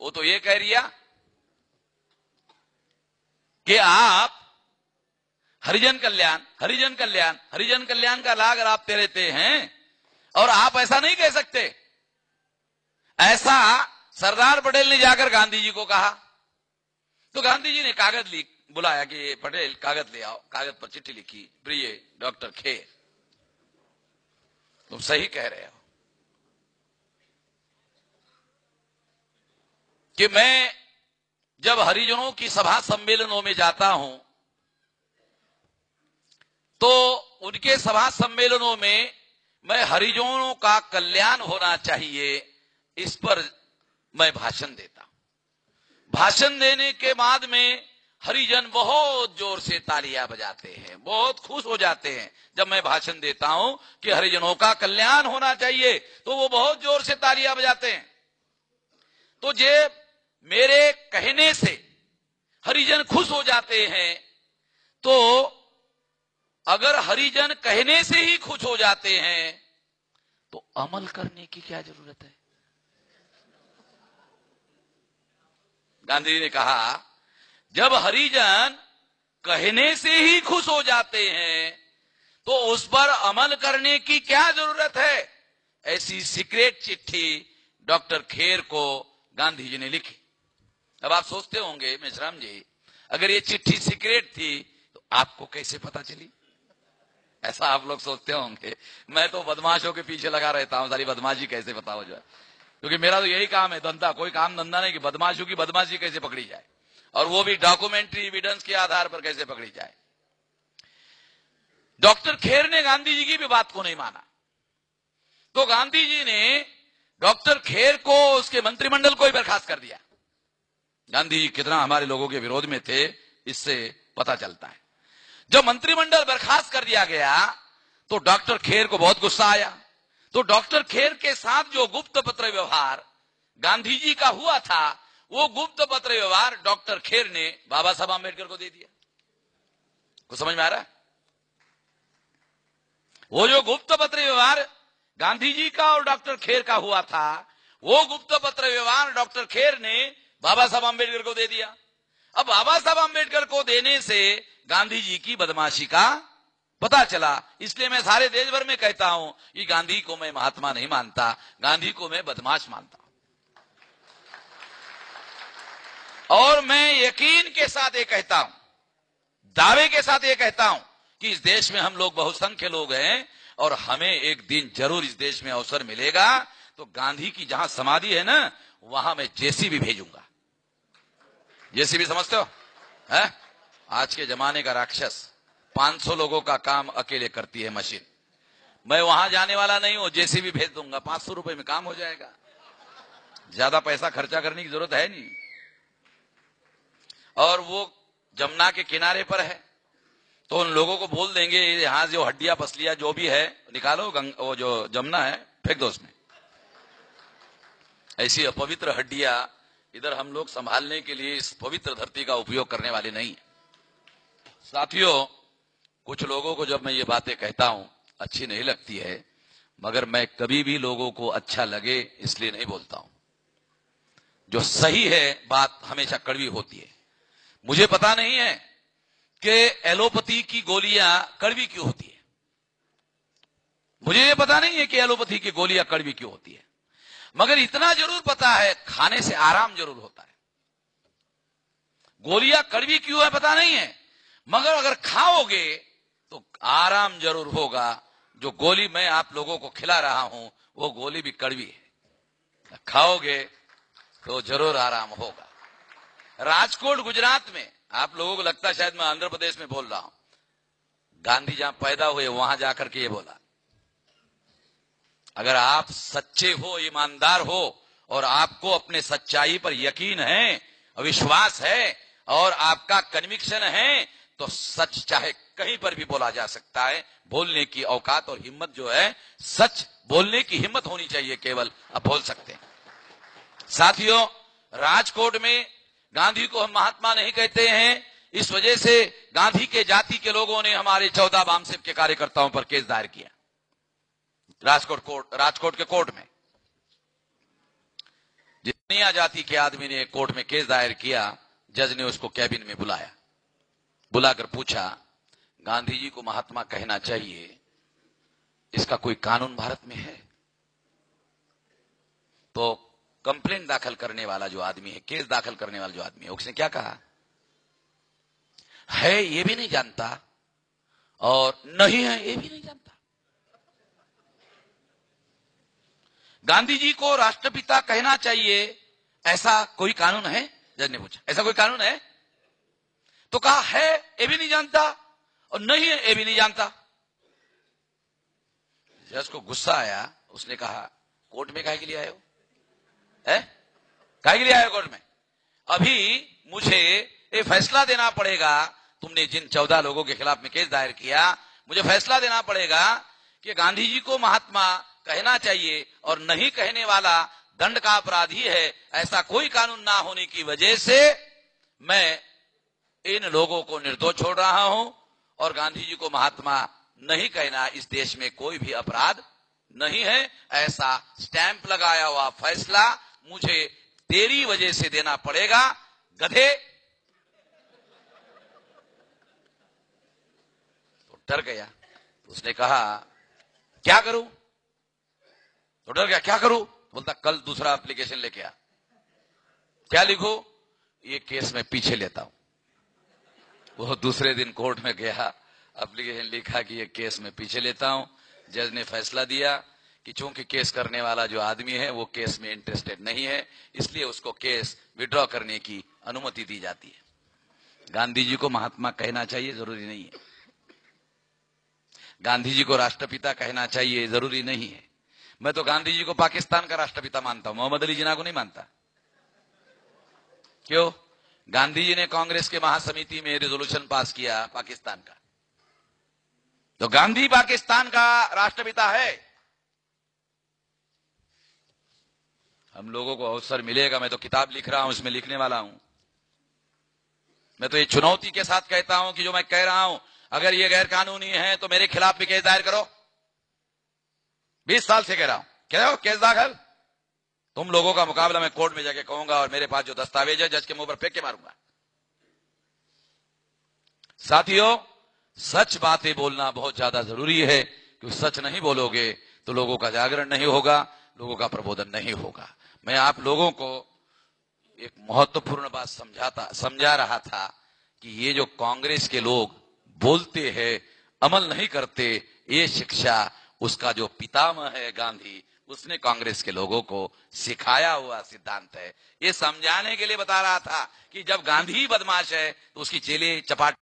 वो तो ये कह रिया कि आप हरिजन कल्याण हरिजन कल्याण हरिजन कल्याण का लाभ आप लेते हैं और आप ऐसा नहीं कह सकते। ऐसा सरदार पटेल ने जाकर गांधी जी को कहा तो गांधी जी ने कागज बुलाया कि पटेल कागज ले आओ। कागज पर चिट्ठी लिखी, प्रिय डॉक्टर खेर, तुम सही कह रहे हो कि मैं जब हरिजनों की सभा सम्मेलनों में जाता हूं तो उनके सभा सम्मेलनों में मैं हरिजनों का कल्याण होना चाहिए, इस पर मैं भाषण देता हूं। भाषण देने के बाद में हरिजन बहुत जोर से तालियां बजाते हैं, बहुत खुश हो जाते हैं। जब मैं भाषण देता हूं कि हरिजनों का कल्याण होना चाहिए तो वो बहुत जोर से तालियां बजाते हैं। तो जे मेरे कहने से हरिजन खुश हो जाते हैं, तो अगर हरिजन कहने से ही खुश हो जाते हैं तो अमल करने की क्या जरूरत है। गांधी जी ने कहा जब हरिजन कहने से ही खुश हो जाते हैं तो उस पर अमल करने की क्या जरूरत है। ऐसी सीक्रेट चिट्ठी डॉक्टर खेर को गांधी जी ने लिखी। अब आप सोचते होंगे मेश्राम जी, अगर ये चिट्ठी सीक्रेट थी तो आपको कैसे पता चली। ऐसा आप लोग सोचते होंगे। मैं तो बदमाशों के पीछे लगा रहता हूं, सारी बदमाशी कैसे पता हो जाए, क्योंकि मेरा तो यही काम है, धंधा कोई काम धंधा नहीं कि बदमाशों की बदमाशी कैसे पकड़ी जाए, और वो भी डॉक्यूमेंट्री एविडेंस के आधार पर कैसे पकड़ी जाए। डॉक्टर खेर ने गांधी जी की भी बात को नहीं माना, तो गांधी जी ने डॉक्टर खेर को उसके मंत्रिमंडल को ही बर्खास्त कर दिया। गांधी जी कितना हमारे लोगों के विरोध में थे इससे पता चलता है। जब मंत्रिमंडल बर्खास्त कर दिया गया तो डॉक्टर खेर को बहुत गुस्सा आया। तो डॉक्टर खेर के साथ जो गुप्त पत्र व्यवहार गांधी जी का हुआ था, वो गुप्त पत्र व्यवहार डॉक्टर खेर ने बाबा साहब आंबेडकर को दे दिया। कुछ समझ में आ रहा है। वो जो गुप्त पत्र व्यवहार गांधी जी का और डॉक्टर खेर का हुआ था, वो गुप्त पत्र व्यवहार डॉक्टर खेर ने बाबा साहब आंबेडकर को दे दिया। अब बाबा साहब आंबेडकर को देने से गांधी जी की बदमाशी का पता चला। इसलिए मैं सारे देश भर में कहता हूं कि गांधी को मैं महात्मा नहीं मानता, गांधी को मैं बदमाश मानता हूं। और मैं यकीन के साथ ये कहता हूं, दावे के साथ ये कहता हूं कि इस देश में हम लोग बहुसंख्य लोग हैं और हमें एक दिन जरूर इस देश में अवसर मिलेगा तो गांधी की जहां समाधि है ना, वहां मैं जेसीबी भेजूंगा। जेसीबी समझते हो है? आज के जमाने का राक्षस 500 लोगों का काम अकेले करती है मशीन। मैं वहां जाने वाला नहीं हूं, जेसीबी भेज दूंगा, 500 रुपए में काम हो जाएगा। ज्यादा पैसा खर्चा करने की जरूरत है नहीं। और वो जमुना के किनारे पर है तो उन लोगों को बोल देंगे यहां जो हड्डियां पसलियां जो भी है निकालो, वो जो जमुना है फेंक दो उसमें। ऐसी अपवित्र हड्डियां इधर हम लोग संभालने के लिए इस पवित्र धरती का उपयोग करने वाले नहीं है। साथियों, कुछ लोगों को जब मैं ये बातें कहता हूं अच्छी नहीं लगती है, मगर मैं कभी भी लोगों को अच्छा लगे इसलिए नहीं बोलता हूं। जो सही है बात हमेशा कड़वी होती है। मुझे पता नहीं है कि एलोपैथी की गोलियां कड़वी क्यों होती है। मुझे ये पता नहीं है कि एलोपैथी की गोलियां कड़वी क्यों होती है, मगर इतना जरूर पता है खाने से आराम जरूर होता है। गोलियां कड़वी क्यों है पता नहीं है, मगर अगर खाओगे तो आराम जरूर होगा। जो गोली मैं आप लोगों को खिला रहा हूं वो गोली भी कड़वी है, खाओगे तो जरूर आराम होगा। राजकोट गुजरात में, आप लोगों को लगता है शायद मैं आंध्र प्रदेश में बोल रहा हूं, गांधी जहां पैदा हुए वहां जाकर के ये बोला, अगर आप सच्चे हो, ईमानदार हो और आपको अपने सच्चाई पर यकीन है, विश्वास है और आपका कन्विक्शन है तो सच चाहे कहीं पर भी बोला जा सकता है। बोलने की औकात और हिम्मत जो है, सच बोलने की हिम्मत होनी चाहिए, केवल आप बोल सकते हैं। साथियों, राजकोट में गांधी को हम महात्मा नहीं कहते हैं, इस वजह से गांधी के जाति के लोगों ने हमारे 14 बामसेब के कार्यकर्ताओं पर केस दायर किया राजकोट के कोर्ट में। दुनिया जाति के आदमी ने कोर्ट में केस दायर किया। जज ने उसको कैबिन में बुलाया, बुलाकर पूछा, गांधी जी को महात्मा कहना चाहिए, इसका कोई कानून भारत में है? तो कंप्लेंट दाखिल करने वाला जो आदमी है, केस दाखिल करने वाला जो आदमी है, उसने क्या कहा? है ये भी नहीं जानता और नहीं है ये भी नहीं जानता। गांधी जी को राष्ट्रपिता कहना चाहिए, ऐसा कोई कानून है? जज ने पूछा, ऐसा कोई कानून है? तो कहा है ये भी नहीं जानता और नहीं है ये भी नहीं जानता। जज को गुस्सा आया, उसने कहा, कोर्ट में काहे के लिए आए हो? काहे के लिए आए हो कोर्ट में? अभी मुझे ये फैसला देना पड़ेगा, तुमने जिन 14 लोगों के खिलाफ में केस दायर किया, मुझे फैसला देना पड़ेगा कि गांधी जी को महात्मा कहना चाहिए और नहीं कहने वाला दंड का अपराधी है। ऐसा कोई कानून ना होने की वजह से मैं इन लोगों को निर्दोष छोड़ रहा हूं और गांधी जी को महात्मा नहीं कहना इस देश में कोई भी अपराध नहीं है। ऐसा स्टैंप लगाया हुआ फैसला मुझे तेरी वजह से देना पड़ेगा, गधे। तो डर गया, तो उसने कहा, क्या करूं? तो डर गया, क्या करूं? बोलता, कल दूसरा एप्लीकेशन लेके आ। क्या लिखो? ये केस में पीछे लेता हूं। वो दूसरे दिन कोर्ट में गया, एप्लीकेशन लिखा कि ये केस में पीछे लेता हूं। जज ने फैसला दिया कि चूंकि केस करने वाला जो आदमी है वो केस में इंटरेस्टेड नहीं है, इसलिए उसको केस विड्रॉ करने की अनुमति दी जाती है। गांधी जी को महात्मा कहना चाहिए, जरूरी नहीं है। गांधी जी को राष्ट्रपिता कहना चाहिए, जरूरी नहीं है। मैं तो गांधी जी को पाकिस्तान का राष्ट्रपिता मानता हूं, मोहम्मद अली जिन्ना को नहीं मानता। क्यों? गांधी जी ने कांग्रेस के महासमिति में रेजोल्यूशन पास किया पाकिस्तान का, तो गांधी पाकिस्तान का राष्ट्रपिता है। हम लोगों को अवसर मिलेगा, मैं तो किताब लिख रहा हूं, इसमें लिखने वाला हूं। मैं तो ये चुनौती के साथ कहता हूं कि जो मैं कह रहा हूं, अगर ये गैर कानूनी है तो मेरे खिलाफ भी केस दायर करो। 20 साल से कह रहा हूं, कह रहे हो केस दाखिल। तुम लोगों का मुकाबला मैं कोर्ट में जाके कहूंगा और मेरे पास जो दस्तावेज है जज के मुंह पर फेंक के मारूंगा। साथियों, सच बातें बोलना बहुत ज्यादा जरूरी है, क्योंकि सच नहीं बोलोगे तो लोगों का जागरण नहीं होगा, लोगों का प्रबोधन नहीं होगा। मैं आप लोगों को एक महत्वपूर्ण बात समझा रहा था कि ये जो कांग्रेस के लोग बोलते हैं, अमल नहीं करते, ये शिक्षा उसका जो पितामह है गांधी, उसने कांग्रेस के लोगों को सिखाया हुआ सिद्धांत है। ये समझाने के लिए बता रहा था कि जब गांधी बदमाश है तो उसकी चेले चपाट